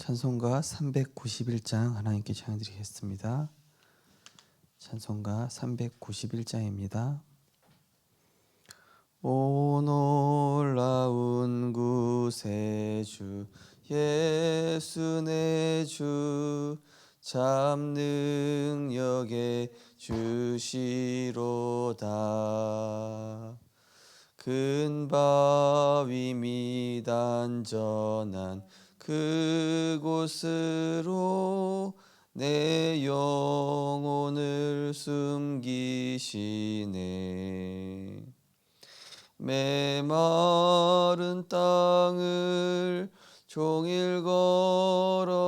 찬송가 391장 하나님께 찬양드리겠습니다. 찬송가 391장입니다. 오 놀라운 구세주 예수 내 주 참 능력의 주시로다. 큰 바위 및 안전한 그곳으로 내 영혼을 숨기시네. 메마른 땅을 종일 걸어가도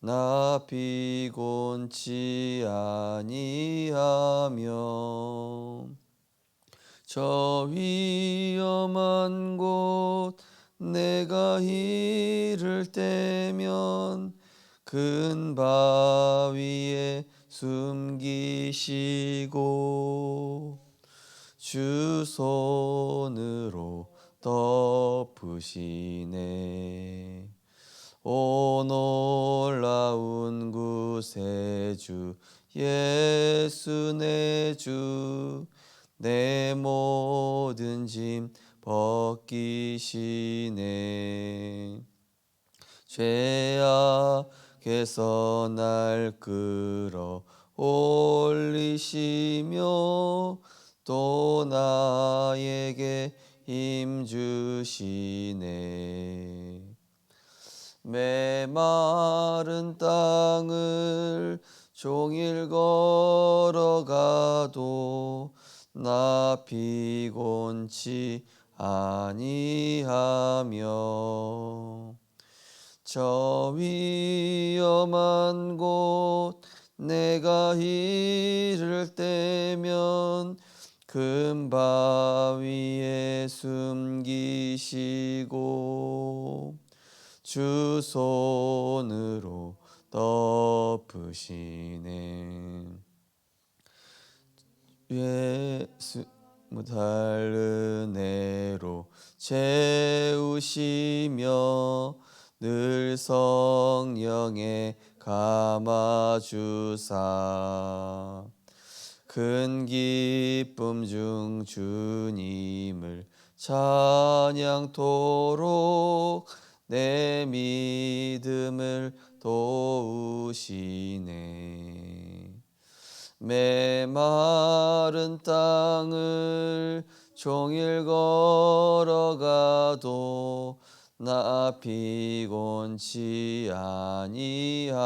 나 피곤치 아니하며 저 위험한 곳 내가 이를 때면 큰 바위에 숨기시고 주 손으로 덮으시네. 오 놀라운 구세주 예수 내 주 내 모든 짐 벗기시네. 죄악에서 날 끌어 올리시며 또 나에게 힘 주시네. 메마른 땅을 종일 걸어가도 나 피곤치 아니하며 저 위험한 곳 내가 이를 때면 큰 바위에 숨기시고 주 손으로 덮으시네. 예수 못할 은혜로 채우시며 늘 성령에 감아주사 큰 기쁨 중 주님을 찬양토록 내 믿음을 도우시네. 메마른 땅을 종일 걸어가도 나 피곤치 아니하며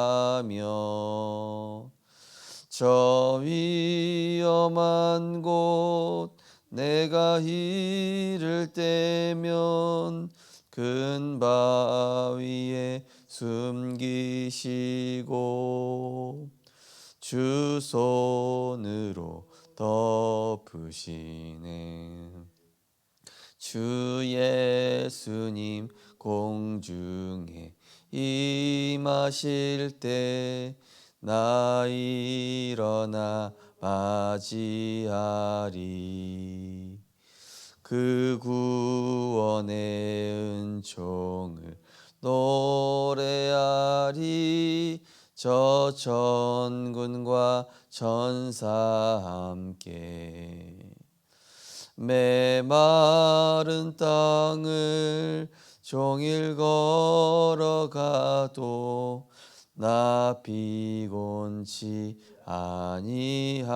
저 위험한 곳 내가 이를 때면 큰 바위에 숨기시고 주 손으로 덮으시네. 주 예수님 공중에 임하실 때 나 일어나 맞이하리. 그 구원의 은총을 노래하리. 저 천군과 천사 함께 메마른 땅을 종일 걸어가도 나 피곤치 아니하며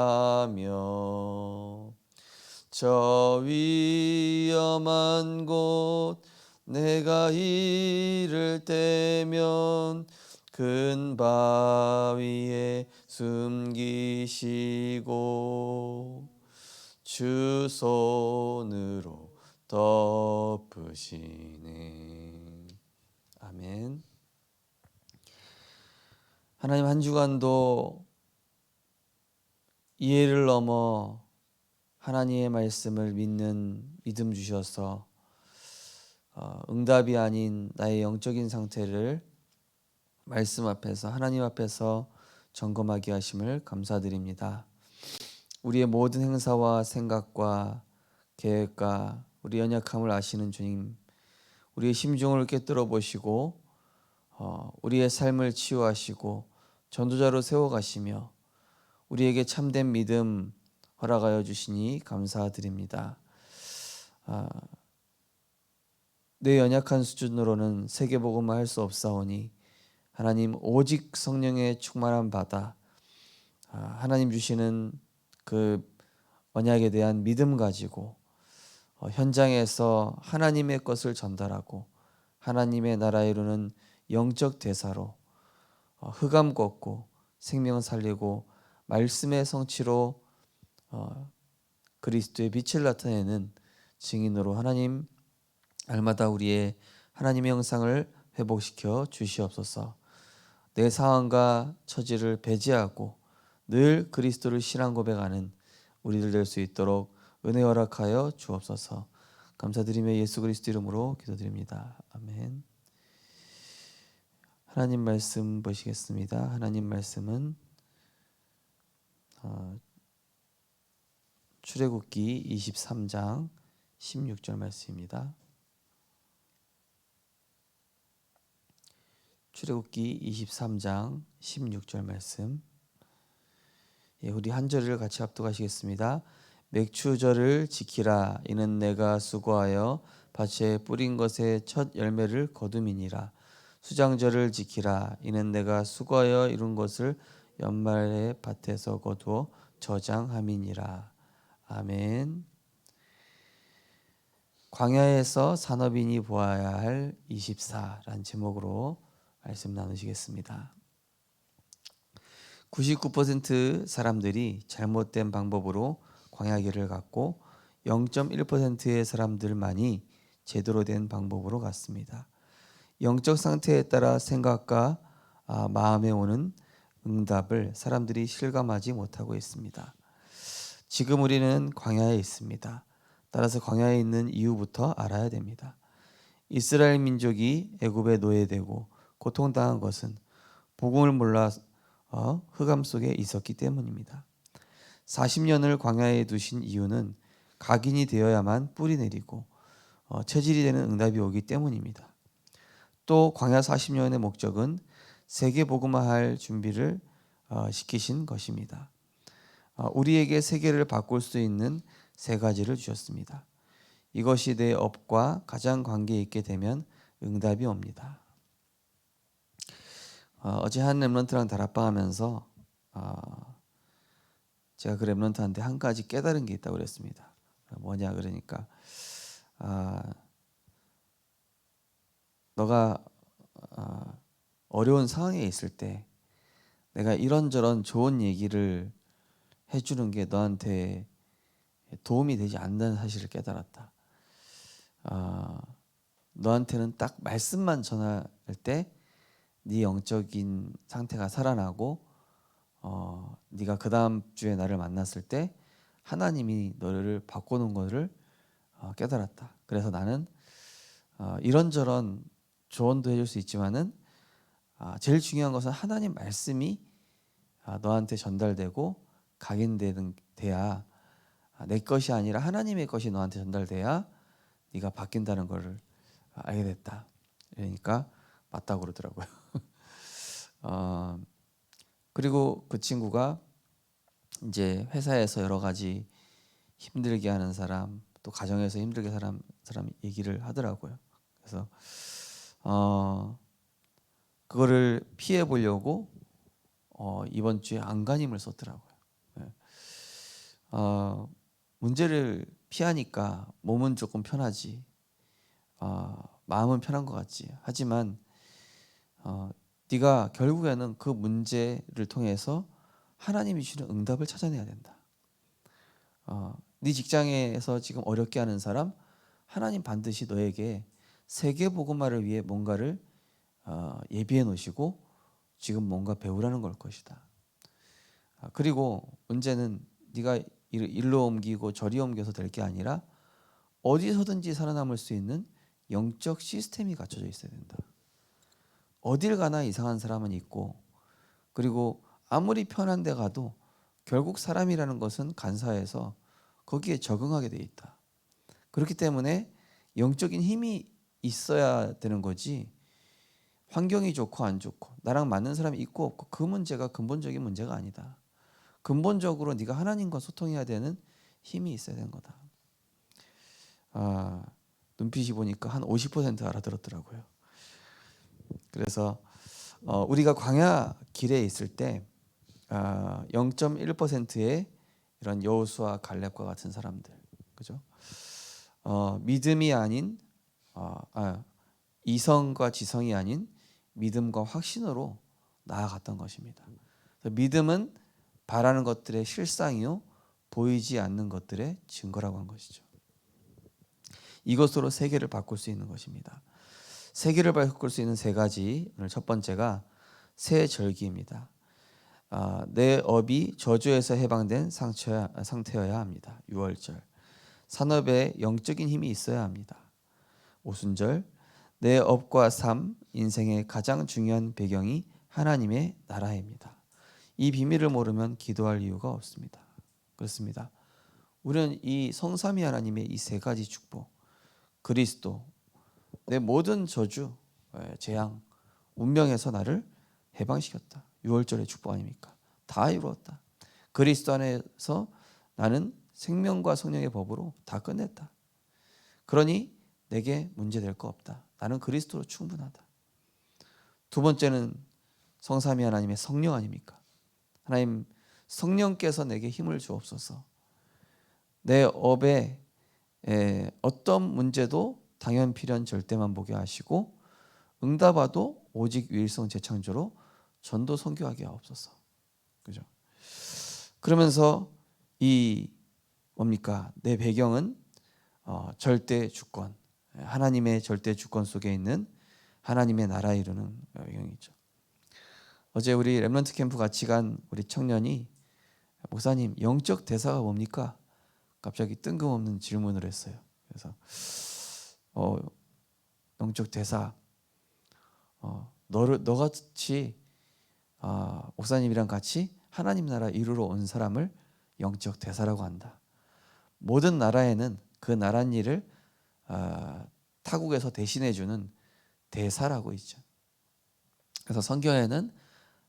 저 위험한 곳 내가 이를 때면 큰 바위에 숨기시고 주 손으로 덮으시네. 아멘. 하나님, 한 주간도 이해를 넘어 하나님의 말씀을 믿는 믿음 주셔서 응답이 아닌 나의 영적인 상태를 말씀 앞에서 하나님 앞에서 점검하게 하심을 감사드립니다. 우리의 모든 행사와 생각과 계획과 우리 연약함을 아시는 주님, 우리의 심중을 꿰뚫어 보시고 우리의 삶을 치유하시고 전도자로 세워가시며 우리에게 참된 믿음 허락하여 주시니 감사드립니다. 내 연약한 수준으로는 세계복음을 할 수 없사오니 하나님 오직 성령의 충만함 받아 하나님 주시는 그 언약에 대한 믿음 가지고 현장에서 하나님의 것을 전달하고 하나님의 나라에 이루는 영적 대사로 흑암 걷고 생명 살리고 말씀의 성취로 그리스도의 빛을 나타내는 증인으로 하나님 날마다 우리의 하나님의 형상을 회복시켜 주시옵소서. 내 상황과 처지를 배제하고 늘 그리스도를 신앙 고백하는 우리들 될 수 있도록 은혜 허락하여 주옵소서. 감사드리며 예수 그리스도 이름으로 기도드립니다. 아멘. 하나님 말씀 보시겠습니다. 하나님 말씀은 출애굽기 23장 16절 말씀입니다. 출애굽기 23장 16절 말씀. 우리 한 절을 같이 합독하시겠습니다. 맥추절을 지키라. 이는 내가 수고하여 밭에 뿌린 것의 첫 열매를 거둠이니라. 수장절을 지키라. 이는 내가 수고하여 이룬 것을 연말에 밭에서 거두어 저장함이니라. 아멘. 광야에서 산업인이 보아야 할 24라는 제목으로 말씀 나누시겠습니다. 99% 사람들이 잘못된 방법으로 광야길을 갔고 0.1%의 사람들만이 제대로 된 방법으로 갔습니다. 영적 상태에 따라 생각과 마음에 오는 응답을 사람들이 실감하지 못하고 있습니다. 지금 우리는 광야에 있습니다. 따라서 광야에 있는 이유부터 알아야 됩니다. 이스라엘 민족이 애굽에 노예되고 고통당한 것은 복음을 몰라 흑암 속에 있었기 때문입니다. 40년을 광야에 두신 이유는 각인이 되어야만 뿌리 내리고 체질이 되는 응답이 오기 때문입니다. 또 광야 40년의 목적은 세계 복음화할 준비를 시키신 것입니다. 우리에게 세계를 바꿀 수 있는 세 가지를 주셨습니다. 이것이 내 업과 가장 관계 있게 되면 응답이 옵니다. 어제 한 렘넌트랑 다락방하면서 제가 그 렘넌트한테 한 가지 깨달은 게 있다고 그랬습니다. 뭐냐 그러니까 너가 어려운 상황에 있을 때 내가 이런저런 좋은 얘기를 해주는 게 너한테 도움이 되지 않는다는 사실을 깨달았다. 너한테는 딱 말씀만 전할 때 네 영적인 상태가 살아나고 네가 그 다음 주에 나를 만났을 때 하나님이 너를 바꾸는 것을 깨달았다. 그래서 나는 이런저런 조언도 해줄 수 있지만은 제일 중요한 것은 하나님 말씀이 너한테 전달되고 각인돼야 내 것이 아니라 하나님의 것이 너한테 전달돼야 네가 바뀐다는 것을 알게 됐다. 그러니까 맞다고 그러더라고요. 그리고 그 친구가 이제 회사에서 여러 가지 힘들게 하는 사람, 또 가정에서 힘들게 사람 얘기를 하더라고요. 그래서 그거를 피해 보려고 이번 주에 안간힘을 썼더라고요. 문제를 피하니까 몸은 조금 편하지, 마음은 편한 것 같지. 하지만 네가 결국에는 그 문제를 통해서 하나님이 주시는 응답을 찾아내야 된다. 네 직장에서 지금 어렵게 하는 사람, 하나님 반드시 너에게 세계 복음화를 위해 뭔가를 예비해 놓으시고 지금 뭔가 배우라는 걸 것이다. 그리고 문제는 네가 일로 옮기고 저리 옮겨서 될 게 아니라 어디서든지 살아남을 수 있는 영적 시스템이 갖춰져 있어야 된다. 어딜 가나 이상한 사람은 있고, 그리고 아무리 편한 데 가도 결국 사람이라는 것은 간사해서 거기에 적응하게 돼 있다. 그렇기 때문에 영적인 힘이 있어야 되는 거지. 환경이 좋고 안 좋고 나랑 맞는 사람이 있고 없고 그 문제가 근본적인 문제가 아니다. 근본적으로 네가 하나님과 소통해야 되는 힘이 있어야 되는 거다. 눈빛이 보니까 한 50% 알아들었더라고요. 그래서 우리가 광야 길에 있을 때 0.1%의 이런 여호수아 갈렙과 같은 사람들, 그죠? 믿음이 아닌 이성과 지성이 아닌 믿음과 확신으로 나아갔던 것입니다. 믿음은 바라는 것들의 실상이요 보이지 않는 것들의 증거라고 한 것이죠. 이것으로 세계를 바꿀 수 있는 것입니다. 세계를 바꿀 수 있는 세 가지. 오늘 첫 번째가 새 절기입니다. 내 업이 저주에서 해방된 상태여야 합니다. 6월절. 산업에 영적인 힘이 있어야 합니다. 오순절. 내 업과 삶, 인생의 가장 중요한 배경이 하나님의 나라입니다. 이 비밀을 모르면 기도할 이유가 없습니다. 그렇습니다. 우리는 이 성삼위 하나님의 이 세 가지 축복, 그리스도, 내 모든 저주, 재앙, 운명에서 나를 해방시켰다. 6월절의 축복 아닙니까? 다 이루었다. 그리스도 안에서 나는 생명과 성령의 법으로 다 끝냈다. 그러니 내게 문제될 거 없다. 나는 그리스도로 충분하다. 두 번째는 성삼위 하나님의 성령 아닙니까? 하나님 성령께서 내게 힘을 주옵소서. 내 업에 어떤 문제도 당연 필연 절대만 보게 하시고 응답하도 오직 유일성 재창조로 전도 선교하게 하옵소서. 그죠? 그러면서 이 뭡니까? 내 배경은 절대 주권, 하나님의 절대 주권 속에 있는 하나님의 나라 이루는 배경이죠. 어제 우리 렘넌트 캠프 같이 간 우리 청년이 목사님 영적 대사가 뭡니까? 갑자기 뜬금없는 질문을 했어요. 그래서 영적 대사, 너같이 목사님이랑 같이 하나님 나라 이루러 온 사람을 영적 대사라고 한다. 모든 나라에는 그 나라 일을 타국에서 대신해 주는 대사라고 있죠. 그래서 성경에는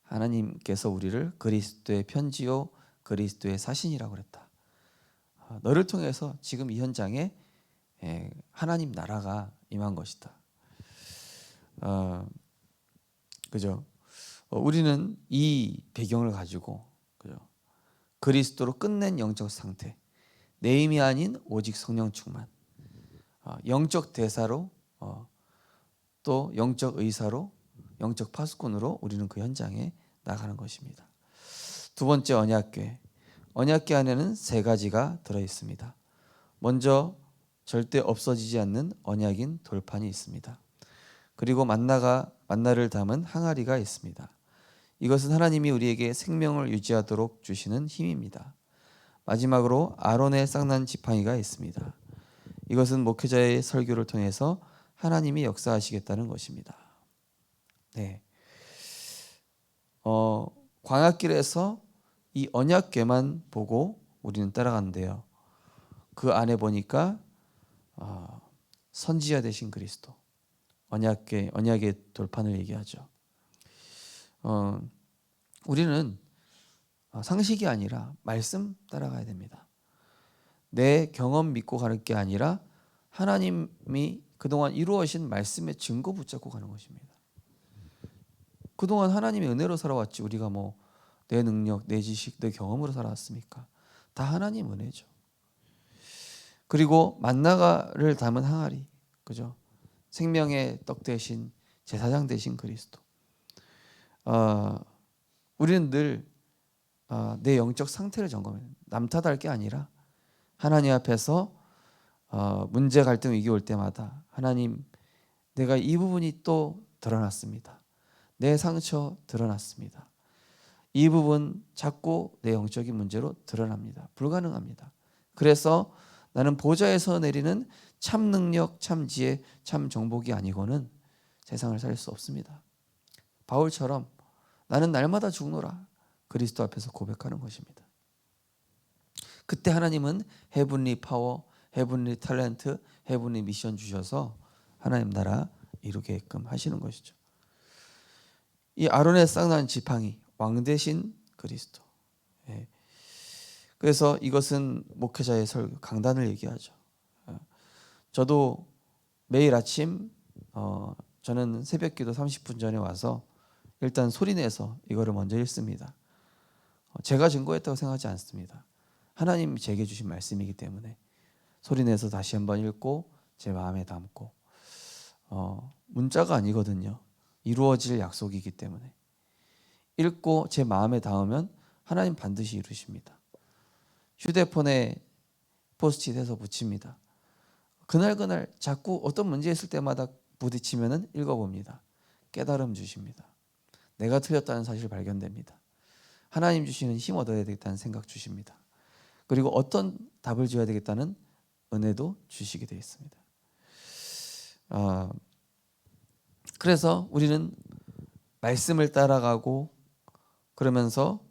하나님께서 우리를 그리스도의 편지요 그리스도의 사신이라고 그랬다. 너를 통해서 지금 이 현장에 하나님 나라가 임한 것이다. 그죠? 우리는 이 배경을 가지고 그죠? 그리스도로 끝낸 영적 상태, 내 힘이 아닌 오직 성령 충만, 영적 대사로 또 영적 의사로 영적 파수꾼으로 우리는 그 현장에 나가는 것입니다. 두 번째 언약궤. 언약궤 안에는 세 가지가 들어 있습니다. 먼저 절대 없어지지 않는 언약인 돌판이 있습니다. 그리고 만나를 담은 항아리가 있습니다. 이것은 하나님이 우리에게 생명을 유지하도록 주시는 힘입니다. 마지막으로 아론의 쌍난 지팡이가 있습니다. 이것은 목회자의 설교를 통해서 하나님이 역사하시겠다는 것입니다. 네. 광야길에서 이 언약궤만 보고 우리는 따라가는데요. 그 안에 보니까 선지자 되신 그리스도, 언약의 돌판을 얘기하죠. 우리는 상식이 아니라 말씀 따라가야 됩니다. 내 경험 믿고 가는 게 아니라 하나님이 그동안 이루어진 말씀의 증거 붙잡고 가는 것입니다. 그동안 하나님의 은혜로 살아왔지 우리가 뭐 내 능력, 내 지식, 내 경험으로 살아왔습니까? 다 하나님 은혜죠. 그리고 만나를 담은 항아리, 그죠? 생명의 떡 대신 제사장 되신 그리스도. 우리는 늘 내 영적 상태를 점검해요. 남 탓할 게 아니라 하나님 앞에서 문제, 갈등, 위기 올 때마다 하나님, 내가 이 부분이 또 드러났습니다. 내 상처 드러났습니다. 이 부분 자꾸 내 영적인 문제로 드러납니다. 불가능합니다. 그래서 나는 보좌에서 내리는 참 능력, 참 지혜, 참 정복이 아니고는 세상을 살 수 없습니다. 바울처럼 나는 날마다 죽노라 그리스도 앞에서 고백하는 것입니다. 그때 하나님은 헤븐리 파워, 헤븐리 탤런트, 헤븐리 미션 주셔서 하나님 나라 이루게끔 하시는 것이죠. 이 아론의 쌍난 지팡이 왕 대신 그리스도. 예. 그래서 이것은 목회자의 설교 강단을 얘기하죠. 저도 매일 아침 저는 새벽기도 30분 전에 와서 일단 소리내서 이거를 먼저 읽습니다. 제가 증거했다고 생각하지 않습니다. 하나님이 제게 주신 말씀이기 때문에 소리내서 다시 한번 읽고 제 마음에 담고 문자가 아니거든요. 이루어질 약속이기 때문에 읽고 제 마음에 담으면 하나님 반드시 이루십니다. 휴대폰에 포스트잇해서 붙입니다. 그날 자꾸 어떤 문제 있을 때마다 부딪히면은 읽어봅니다. 깨달음 주십니다. 내가 틀렸다는 사실 발견됩니다. 하나님 주시는 힘 얻어야 되겠다는 생각 주십니다. 그리고 어떤 답을 줘야 되겠다는 은혜도 주시게 되어 있습니다. 그래서 우리는 말씀을 따라가고 그러면서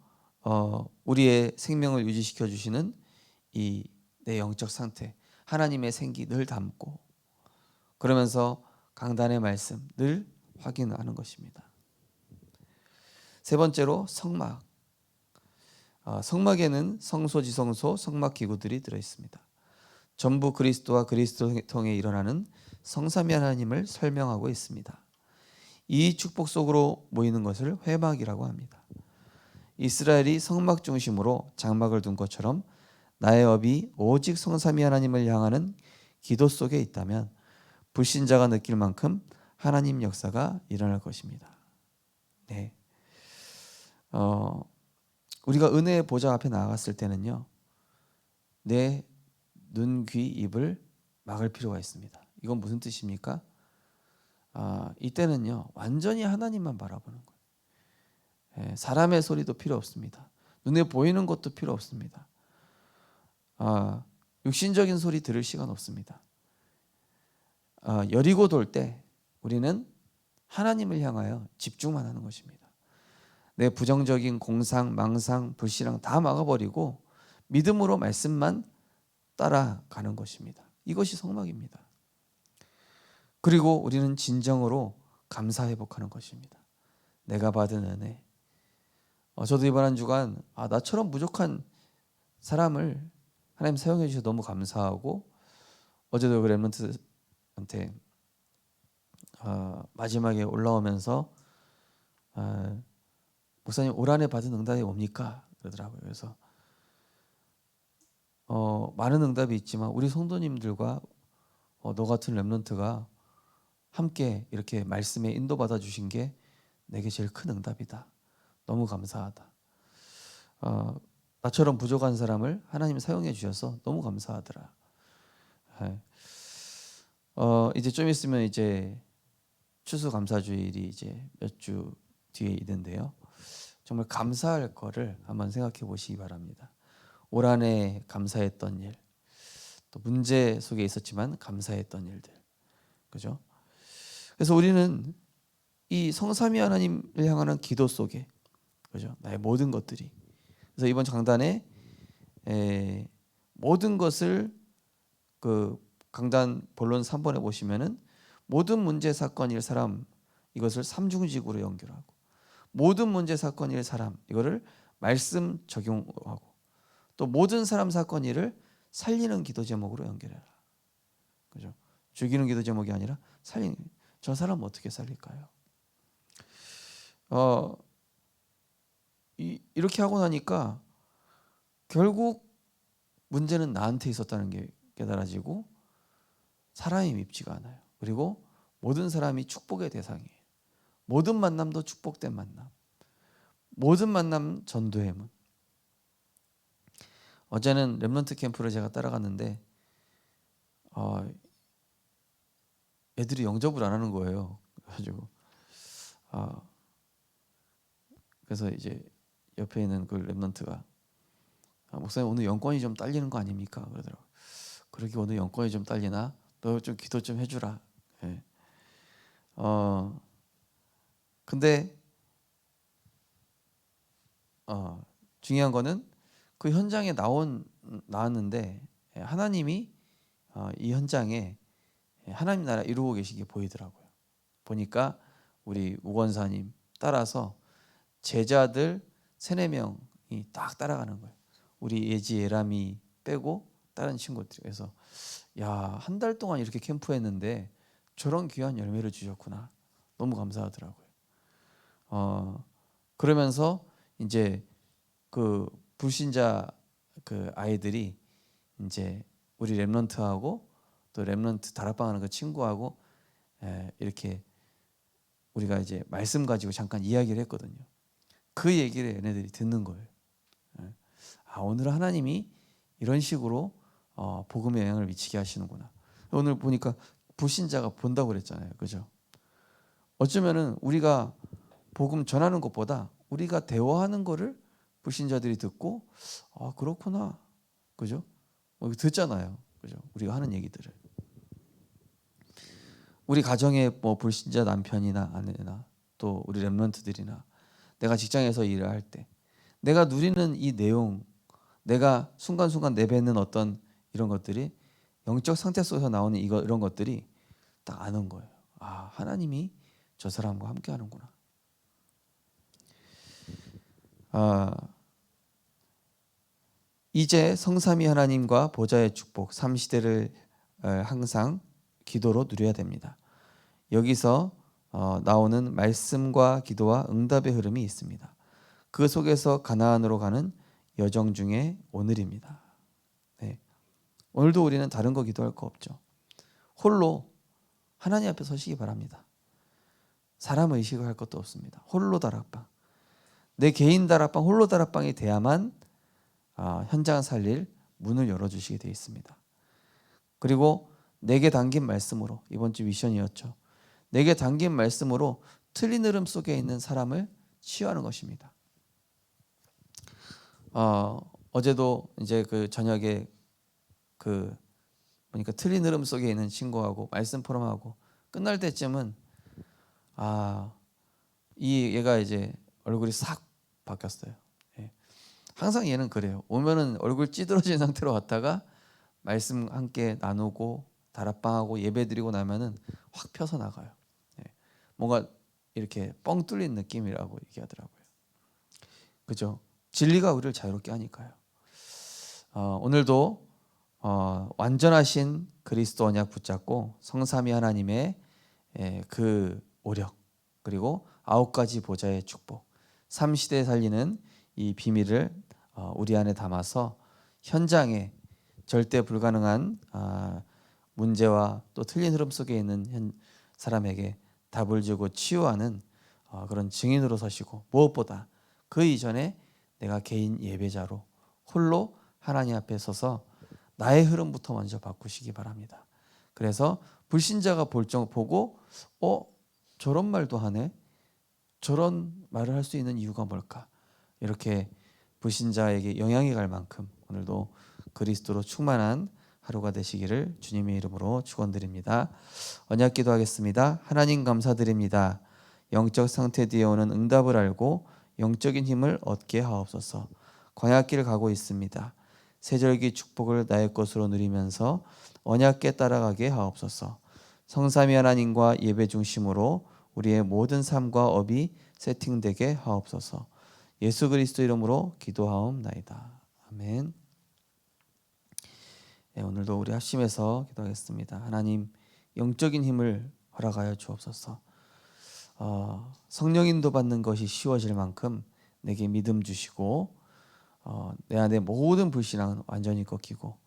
우리의 생명을 유지시켜 주시는 이 내 영적 상태, 하나님의 생기 늘 담고 그러면서 강단의 말씀 늘 확인하는 것입니다. 세 번째로 성막. 성막에는 성소지성소 성막 기구들이 들어 있습니다. 전부 그리스도와 그리스도 통해 일어나는 성삼위 하나님을 설명하고 있습니다. 이 축복 속으로 모이는 것을 회막이라고 합니다. 이스라엘이 성막 중심으로 장막을 둔 것처럼 나의 업이 오직 성삼위 하나님을 향하는 기도 속에 있다면 불신자가 느낄 만큼 하나님 역사가 일어날 것입니다. 네. 우리가 은혜의 보좌 앞에 나아갔을 때는요, 내 눈, 귀, 입을 막을 필요가 있습니다. 이건 무슨 뜻입니까? 이때는요, 완전히 하나님만 바라보는 거예요. 사람의 소리도 필요 없습니다. 눈에 보이는 것도 필요 없습니다. 육신적인 소리 들을 시간 없습니다. 여리고 돌 때 우리는 하나님을 향하여 집중만 하는 것입니다. 내 부정적인 공상, 망상, 불신앙 다 막아버리고 믿음으로 말씀만 따라가는 것입니다. 이것이 성막입니다. 그리고 우리는 진정으로 감사 회복하는 것입니다. 내가 받은 은혜. 저도 이번 한 주간 나처럼 부족한 사람을 하나님 사용해 주셔서 너무 감사하고 어제도 그 렘넌트한테 마지막에 올라오면서 목사님 올 한해 받은 응답이 뭡니까? 그러더라고요. 그래서 많은 응답이 있지만 우리 성도님들과 너 같은 렘넌트가 함께 이렇게 말씀에 인도받아 주신 게 내게 제일 큰 응답이다. 너무 감사하다. 나처럼 부족한 사람을 하나님 사용해 주셔서 너무 감사하더라. 이제 좀 있으면 이제 추수감사주일이 이제 몇 주 뒤에 있는데요. 정말 감사할 거를 한번 생각해 보시기 바랍니다. 올 한해 감사했던 일, 또 문제 속에 있었지만 감사했던 일들, 그죠? 그래서 우리는 이 성삼위 하나님을 향하는 기도 속에, 그죠? 나의 모든 것들이. 그래서 이번 장단에 모든 것을 그 강단 본론 3번에 보시면은 모든 문제 사건 일 사람 이것을 삼중직으로 연결하고 모든 문제 사건 일 사람 이거를 말씀 적용하고 또 모든 사람 사건 일을 살리는 기도 제목으로 연결해라. 그죠? 죽이는 기도 제목이 아니라 살리는. 저 사람 어떻게 살릴까요? 이렇게 하고 나니까 결국 문제는 나한테 있었다는 게 깨달아지고 사람이 밉지가 않아요. 그리고 모든 사람이 축복의 대상이에요. 모든 만남도 축복된 만남. 모든 만남 전도의 문. 어제는 렘넌트 캠프를 제가 따라갔는데 애들이 영접을 안 하는 거예요. 그래가지고 그래서 이제 옆에 있는 그 렘넌트가 목사님 오늘 영권이 좀 딸리는 거 아닙니까? 그러더라고요. 그러게 오늘 영권이 좀 딸리나? 너 좀 기도 좀 해주라. 예. 근데 중요한 거는 그 현장에 나왔는데 하나님이 이 현장에 하나님 나라 이루고 계신 게 보이더라고요. 보니까 우리 우건사님 따라서 제자들 3-4명이 딱 따라가는 거예요. 우리 예지 예람이 빼고 다른 친구들. 그래서 야, 한 달 동안 이렇게 캠프했는데 저런 귀한 열매를 주셨구나. 너무 감사하더라고요. 그러면서 이제 그 불신자 그 아이들이 이제 우리 렘넌트하고 또 렘넌트 다락방하는 그 친구하고 이렇게 우리가 이제 말씀 가지고 잠깐 이야기를 했거든요. 그 얘기를 얘네들이 듣는 거예요. 오늘 하나님이 이런 식으로 복음에 영향을 미치게 하시는구나. 오늘 보니까 불신자가 본다고 그랬잖아요. 그죠? 어쩌면은 우리가 복음 전하는 것보다 우리가 대화하는 거를 불신자들이 듣고 그렇구나. 그죠? 듣잖아요. 그죠? 우리가 하는 얘기들을. 우리 가정에 뭐 불신자 남편이나 아내나 또 우리 렘넌트들이나 내가 직장에서 일을 할 때 내가 누리는 이 내용, 내가 순간순간 내뱉는 어떤 이런 것들이 영적 상태 속에서 나오는 이런 것들이 딱 아는 거예요. 하나님이 저 사람과 함께 하는구나. 이제 성삼위 하나님과 보좌의 축복 3시대를 항상 기도로 누려야 됩니다. 여기서 나오는 말씀과 기도와 응답의 흐름이 있습니다. 그 속에서 가나안으로 가는 여정 중에 오늘입니다. 네. 오늘도 우리는 다른 거 기도할 거 없죠. 홀로 하나님 앞에 서시기 바랍니다. 사람 의식을 할 것도 없습니다. 홀로 다락방. 내 개인 다락방, 홀로 다락방이 돼야만 현장 살릴 문을 열어주시게 되어 있습니다. 그리고 내게 담긴 말씀으로, 이번 주 미션이었죠. 내게 담긴 말씀으로 틀린 흐름 속에 있는 사람을 치유하는 것입니다. 어제도 이제 그 저녁에 보니까 틀린 흐름 속에 있는 친구하고 말씀 포럼하고 끝날 때쯤은 얘가 이제 얼굴이 싹 바뀌었어요. 항상 얘는 그래요. 오면은 얼굴 찌들어진 상태로 왔다가 말씀 함께 나누고 다락방하고 예배드리고 나면은 확 펴서 나가요. 뭔가 이렇게 뻥 뚫린 느낌이라고 얘기하더라고요. 그죠? 진리가 우리를 자유롭게 하니까요. 오늘도 완전하신 그리스도 언약 붙잡고 성삼위 하나님의 그 오력 그리고 9가지 보좌의 축복 3시대에 살리는 이 비밀을 우리 안에 담아서 현장에 절대 불가능한 문제와 또 틀린 흐름 속에 있는 사람에게 답을 주고 치유하는 그런 증인으로 서시고 무엇보다 그 이전에 내가 개인 예배자로 홀로 하나님 앞에 서서 나의 흐름부터 먼저 바꾸시기 바랍니다. 그래서 불신자가 보고 저런 말도 하네. 저런 말을 할 수 있는 이유가 뭘까? 이렇게 불신자에게 영향이 갈 만큼 오늘도 그리스도로 충만한 하루가 되시기를 주님의 이름으로 축원드립니다. 언약 기도하겠습니다. 하나님 감사드립니다. 영적 상태 뒤에 오는 응답을 알고 영적인 힘을 얻게 하옵소서. 광야길 가고 있습니다. 세절기 축복을 나의 것으로 누리면서 언약께 따라가게 하옵소서. 성삼위 하나님과 예배 중심으로 우리의 모든 삶과 업이 세팅되게 하옵소서. 예수 그리스도 이름으로 기도하옵나이다. 아멘. 오늘도 우리 합심해서 기도하겠습니다. 하나님 영적인 힘을 허락하여 주옵소서. 성령 인도 받는 것이 쉬워질 만큼 내게 믿음 주시고 내 안에 모든 불신앙은 완전히 꺾이고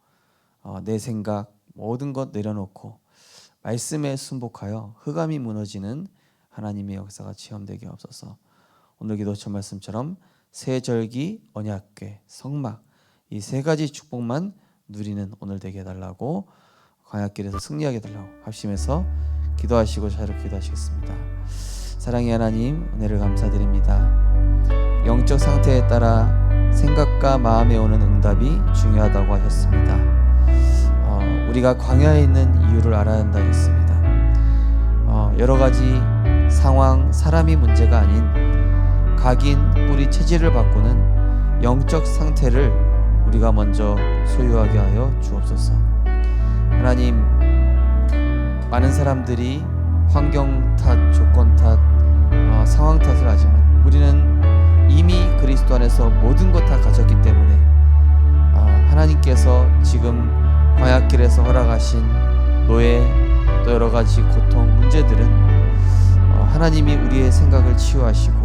내 생각 모든 것 내려놓고 말씀에 순복하여 흑암이 무너지는 하나님의 역사가 체험되게 하옵소서. 오늘 기도처 말씀처럼 세절기, 언약궤, 성막 이 3가지 축복만 누리는 오늘 되게 해달라고 광야길에서 승리하게 해달라고 합심해서 기도하시고 자유롭게 기도하시겠습니다. 사랑의 하나님 은혜를 감사드립니다. 영적 상태에 따라 생각과 마음에 오는 응답이 중요하다고 하셨습니다. 우리가 광야에 있는 이유를 알아야 한다 했습니다. 여러 가지 상황, 사람이 문제가 아닌 각인, 뿌리, 체질을 바꾸는 영적 상태를 우리가 먼저 소유하게 하여 주옵소서. 하나님 많은 사람들이 환경 탓, 조건 탓, 상황 탓을 하지만 우리는 이미 그리스도 안에서 모든 것 다 가졌기 때문에 하나님께서 지금 광야길에서 허락하신 노예, 또 여러 가지 고통, 문제들은 하나님이 우리의 생각을 치유하시고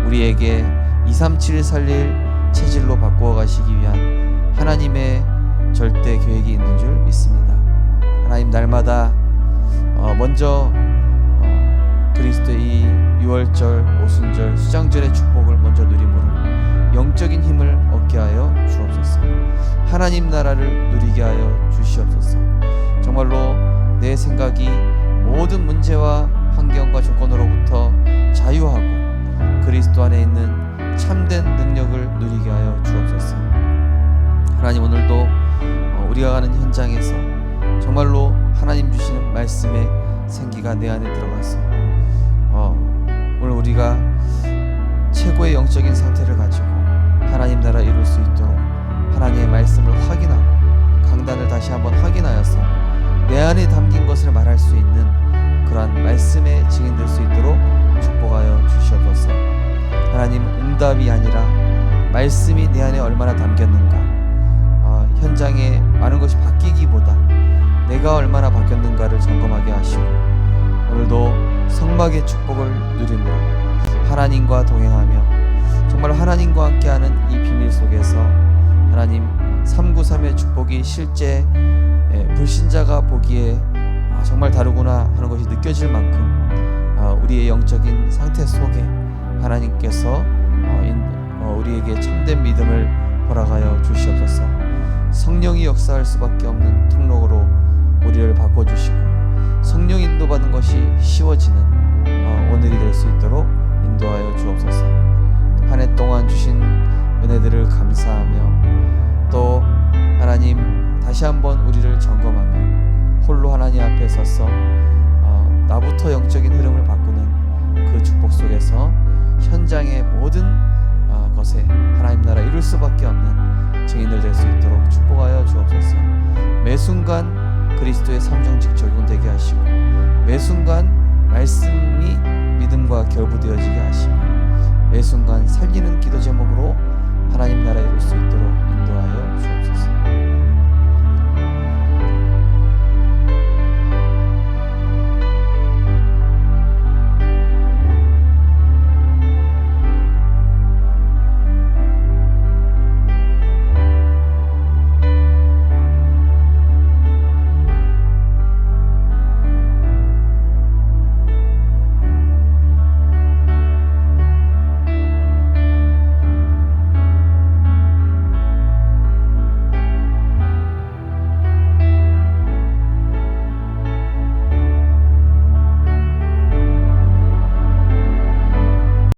우리에게 237을 살릴 체질로 바꾸어 가시기 위한 하나님의 절대 계획이 있는 줄 믿습니다. 하나님, 날마다 먼저 그리스도의 이 6월절, 오순절, 수장절의 축복을 먼저 누림으로 영적인 힘을 얻게 하여 주옵소서. 하나님 나라를 누리게 하여 주시옵소서. 정말로 내 생각이 모든 문제와 환경과 조건으로부터 자유하고 그리스도 안에 있는 참된 능력을 누리게 하여 주옵소서. 하나님, 오늘도 우리가 가는 현장에서 정말로 하나님 주시는 말씀의 생기가 내 안에 들어가서 오늘 우리가 최고의 영적인 상태를 가지고 하나님 나라 이룰 수 있도록 하나님의 말씀을 확인하고 강단을 다시 한번 확인하여서 내 안에 담긴 것을 말할 수 있는 그러한 말씀의 증인될 수 있도록 축복하여 주시옵소서. 하나님, 응답이 아니라 말씀이 내 안에 얼마나 담겼는가, 현장에 많은 것이 바뀌기보다 내가 얼마나 바뀌었는가를 점검하게 하시고 오늘도 성막의 축복을 누림으로 하나님과 동행하며 정말 하나님과 함께하는 이 비밀 속에서 하나님 393의 축복이 실제 불신자가 보기에 정말 다르구나 하는 것이 느껴질 만큼 우리의 영적인 상태 속에 하나님께서 우리에게 참된 믿음을 허락하여 주시옵소서. 성령이 역사할 수밖에 없는 통로로 우리를 바꿔주시고 성령 인도받는 것이 쉬워지는 오늘이 될 수 있도록 인도하여 주옵소서. 한 해 동안 주신 은혜들을 감사하며 또 하나님 다시 한번 우리를 점검하며 홀로 하나님 앞에 서서 나부터 영적인 흐름을 바꾸는 그 축복 속에서 현장의 모든 것에 하나님 나라 이룰 수밖에 없는 증인들 될 수 있도록 축복하여 주옵소서. 매 순간 그리스도의 삼중직 적용되게 하시고 매 순간 말씀이 믿음과 결부되어지게 하시며 매 순간 살리는 기도 제목으로 하나님 나라 이룰 수 있도록